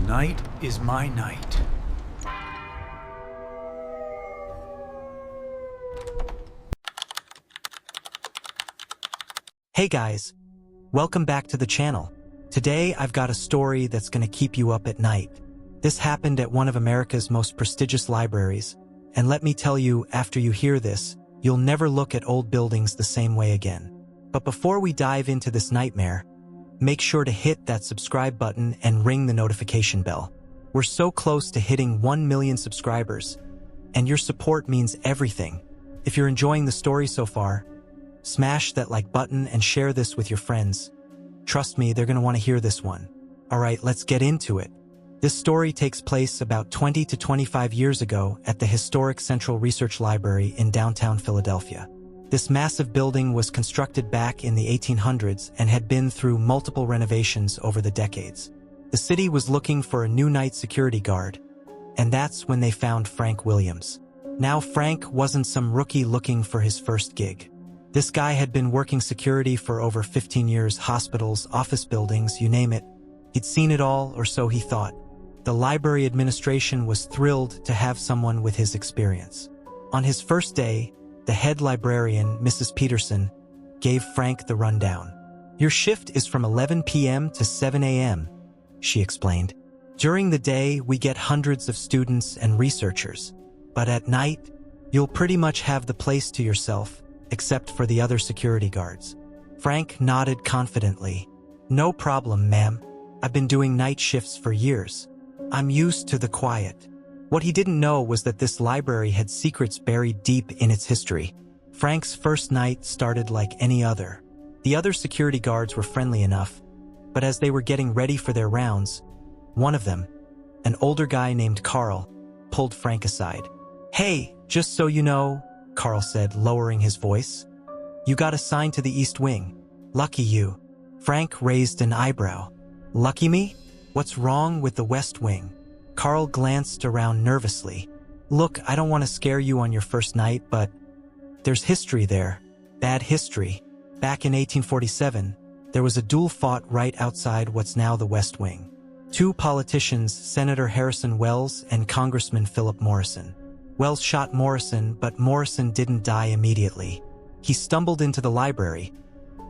Tonight is my night. Hey guys, welcome back to the channel. Today I've got a story that's gonna keep you up at night. This happened at one of America's most prestigious libraries, and let me tell you, after you hear this, you'll never look at old buildings the same way again. But before we dive into this nightmare, make sure to hit that subscribe button and ring the notification bell. We're so close to hitting 1 million subscribers, and your support means everything. If you're enjoying the story so far, smash that like button and share this with your friends. Trust me, they're gonna want to hear this one. Alright, let's get into it. This story takes place about 20 to 25 years ago at the historic Central Research Library in downtown Philadelphia. This massive building was constructed back in the 1800s and had been through multiple renovations over the decades. The city was looking for a new night security guard, and that's when they found Frank Williams. Now, Frank wasn't some rookie looking for his first gig. This guy had been working security for over 15 years, hospitals, office buildings, you name it. He'd seen it all, or so he thought. The library administration was thrilled to have someone with his experience. On his first day, the head librarian, Mrs. Peterson, gave Frank the rundown. "Your shift is from 11 p.m. to 7 a.m., she explained. "During the day, we get hundreds of students and researchers. But at night, you'll pretty much have the place to yourself, except for the other security guards." Frank nodded confidently. "No problem, ma'am. I've been doing night shifts for years. I'm used to the quiet." What he didn't know was that this library had secrets buried deep in its history. Frank's first night started like any other. The other security guards were friendly enough, but as they were getting ready for their rounds, one of them, an older guy named Carl, pulled Frank aside. "Hey, just so you know," Carl said, lowering his voice, "you got assigned to the East Wing. Lucky you." Frank raised an eyebrow. "Lucky me? What's wrong with the West Wing?" Carl glanced around nervously. "Look, I don't want to scare you on your first night, but there's history there. Bad history. Back in 1847, there was a duel fought right outside what's now the West Wing. Two politicians, Senator Harrison Wells and Congressman Philip Morrison. Wells shot Morrison, but Morrison didn't die immediately. He stumbled into the library,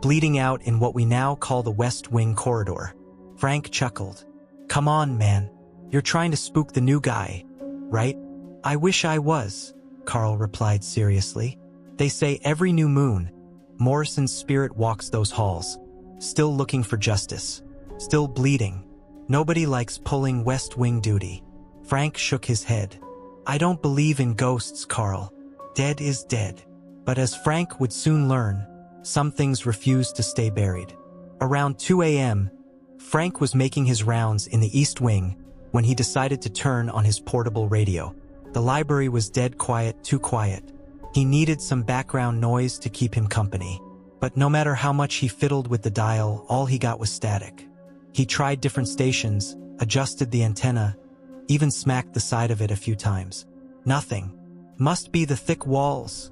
bleeding out in what we now call the West Wing corridor." Frank chuckled. "Come on, man. You're trying to spook the new guy, right?" "I wish I was," Carl replied seriously. "They say every new moon, Morrison's spirit walks those halls, still looking for justice, still bleeding. Nobody likes pulling West Wing duty." Frank shook his head. "I don't believe in ghosts, Carl. Dead is dead." But as Frank would soon learn, some things refuse to stay buried. Around 2 a.m., Frank was making his rounds in the East Wing when he decided to turn on his portable radio. The library was dead quiet, too quiet. He needed some background noise to keep him company. But no matter how much he fiddled with the dial, all he got was static. He tried different stations, adjusted the antenna, even smacked the side of it a few times. Nothing. "Must be the thick walls,"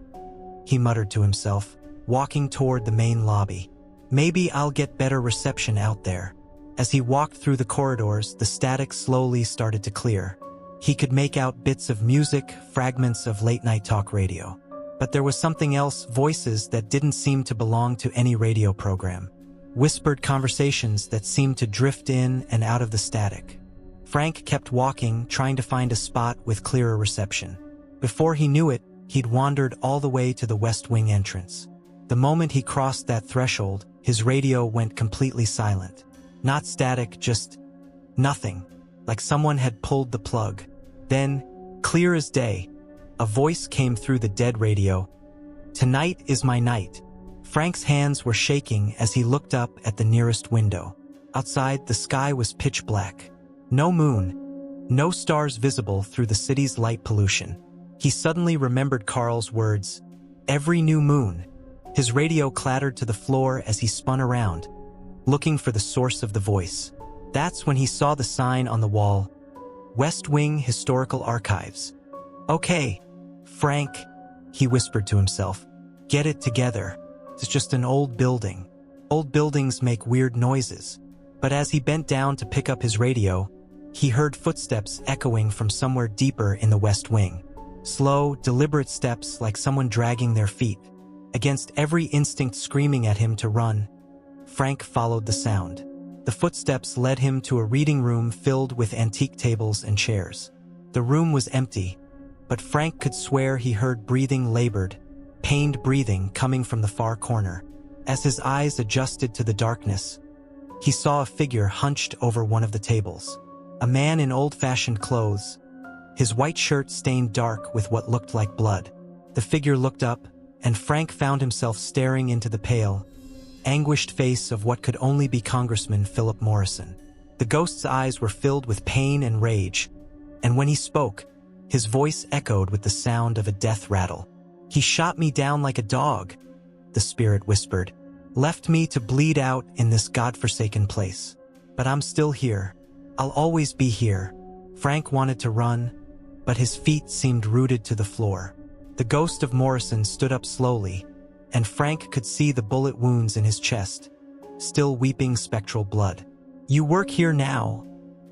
he muttered to himself, walking toward the main lobby. "Maybe I'll get better reception out there." As he walked through the corridors, the static slowly started to clear. He could make out bits of music, fragments of late-night talk radio. But there was something else, voices that didn't seem to belong to any radio program. Whispered conversations that seemed to drift in and out of the static. Frank kept walking, trying to find a spot with clearer reception. Before he knew it, he'd wandered all the way to the West Wing entrance. The moment he crossed that threshold, his radio went completely silent. Not static, just nothing, like someone had pulled the plug. Then, clear as day, a voice came through the dead radio. "Tonight is my night." Frank's hands were shaking as he looked up at the nearest window. Outside, the sky was pitch black. No moon, no stars visible through the city's light pollution. He suddenly remembered Carl's words, "Every new moon." His radio clattered to the floor as he spun around, looking for the source of the voice. That's when he saw the sign on the wall, "West Wing Historical Archives." "Okay, Frank," he whispered to himself, "get it together. It's just an old building. Old buildings make weird noises." But as he bent down to pick up his radio, he heard footsteps echoing from somewhere deeper in the west wing. Slow, deliberate steps like someone dragging their feet. Against every instinct screaming at him to run, Frank followed the sound. The footsteps led him to a reading room filled with antique tables and chairs. The room was empty, but Frank could swear he heard breathing, labored, pained breathing coming from the far corner. As his eyes adjusted to the darkness, he saw a figure hunched over one of the tables. A man in old-fashioned clothes, his white shirt stained dark with what looked like blood. The figure looked up, and Frank found himself staring into the pale, anguished face of what could only be Congressman Philip Morrison. The ghost's eyes were filled with pain and rage, and when he spoke, his voice echoed with the sound of a death rattle. "He shot me down like a dog," the spirit whispered. "Left me to bleed out in this godforsaken place. But I'm still here. I'll always be here." Frank wanted to run, but his feet seemed rooted to the floor. The ghost of Morrison stood up slowly, and Frank could see the bullet wounds in his chest, still weeping spectral blood. "You work here now,"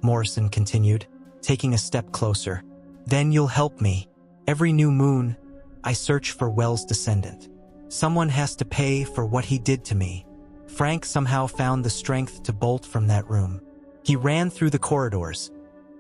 Morrison continued, taking a step closer. "Then you'll help me. Every new moon, I search for Wells' descendant. Someone has to pay for what he did to me." Frank somehow found the strength to bolt from that room. He ran through the corridors,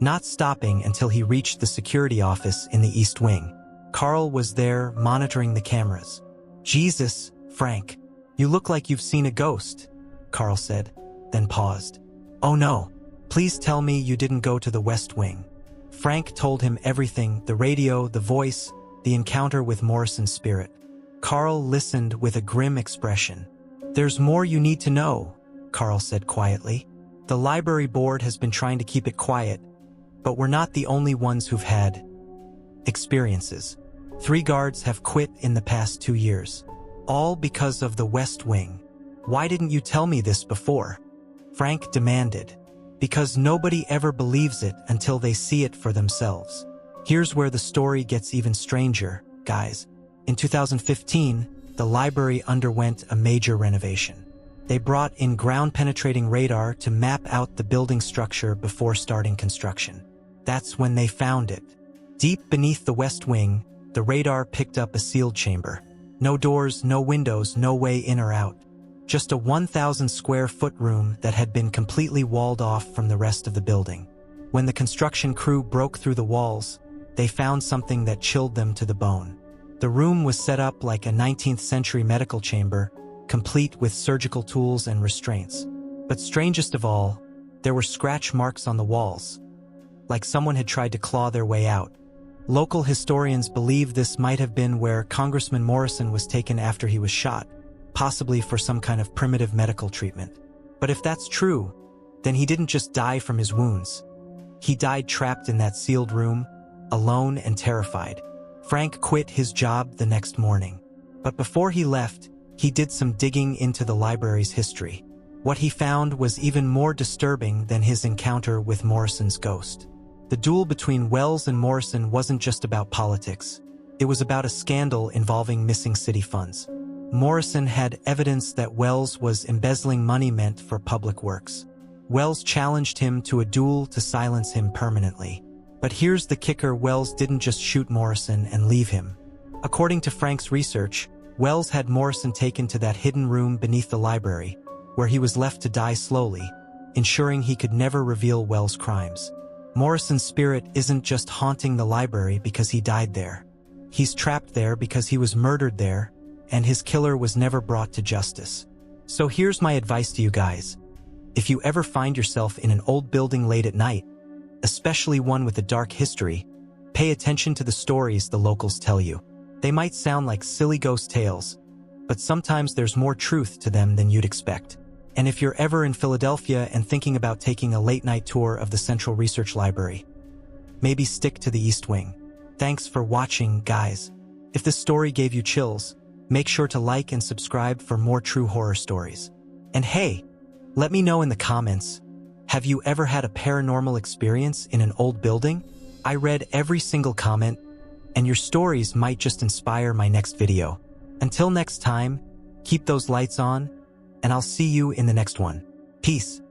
not stopping until he reached the security office in the East Wing. Carl was there, monitoring the cameras. "Jesus, Frank, you look like you've seen a ghost," Carl said, then paused. "Oh no, please tell me you didn't go to the West Wing." Frank told him everything, the radio, the voice, the encounter with Morrison's spirit. Carl listened with a grim expression. "There's more you need to know," Carl said quietly. "The library board has been trying to keep it quiet, but we're not the only ones who've had experiences. 3 guards have quit in the past 2 years, all because of the West Wing. Why didn't you tell me this before?" Frank demanded. "Because nobody ever believes it until they see it for themselves. Here's where the story gets even stranger, guys. In 2015, the library underwent a major renovation. They brought in ground-penetrating radar to map out the building structure before starting construction. That's when they found it. Deep beneath the West Wing, the radar picked up a sealed chamber. No doors, no windows, no way in or out. Just a 1,000-square-foot room that had been completely walled off from the rest of the building. When the construction crew broke through the walls, they found something that chilled them to the bone. The room was set up like a 19th-century medical chamber, complete with surgical tools and restraints. But strangest of all, there were scratch marks on the walls, like someone had tried to claw their way out. Local historians believe this might have been where Congressman Morrison was taken after he was shot, possibly for some kind of primitive medical treatment. But if that's true, then he didn't just die from his wounds. He died trapped in that sealed room, alone and terrified. Frank quit his job the next morning. But before he left, he did some digging into the library's history. What he found was even more disturbing than his encounter with Morrison's ghost. The duel between Wells and Morrison wasn't just about politics. It was about a scandal involving missing city funds. Morrison had evidence that Wells was embezzling money meant for public works. Wells challenged him to a duel to silence him permanently. But here's the kicker: Wells didn't just shoot Morrison and leave him. According to Frank's research, Wells had Morrison taken to that hidden room beneath the library, where he was left to die slowly, ensuring he could never reveal Wells' crimes. Morrison's spirit isn't just haunting the library because he died there. He's trapped there because he was murdered there, and his killer was never brought to justice. So here's my advice to you guys. If you ever find yourself in an old building late at night, especially one with a dark history, pay attention to the stories the locals tell you. They might sound like silly ghost tales, but sometimes there's more truth to them than you'd expect. And if you're ever in Philadelphia and thinking about taking a late-night tour of the Central Research Library, maybe stick to the East Wing. Thanks for watching, guys. If this story gave you chills, make sure to like and subscribe for more true horror stories. And hey, let me know in the comments, have you ever had a paranormal experience in an old building? I read every single comment, and your stories might just inspire my next video. Until next time, keep those lights on, and I'll see you in the next one. Peace.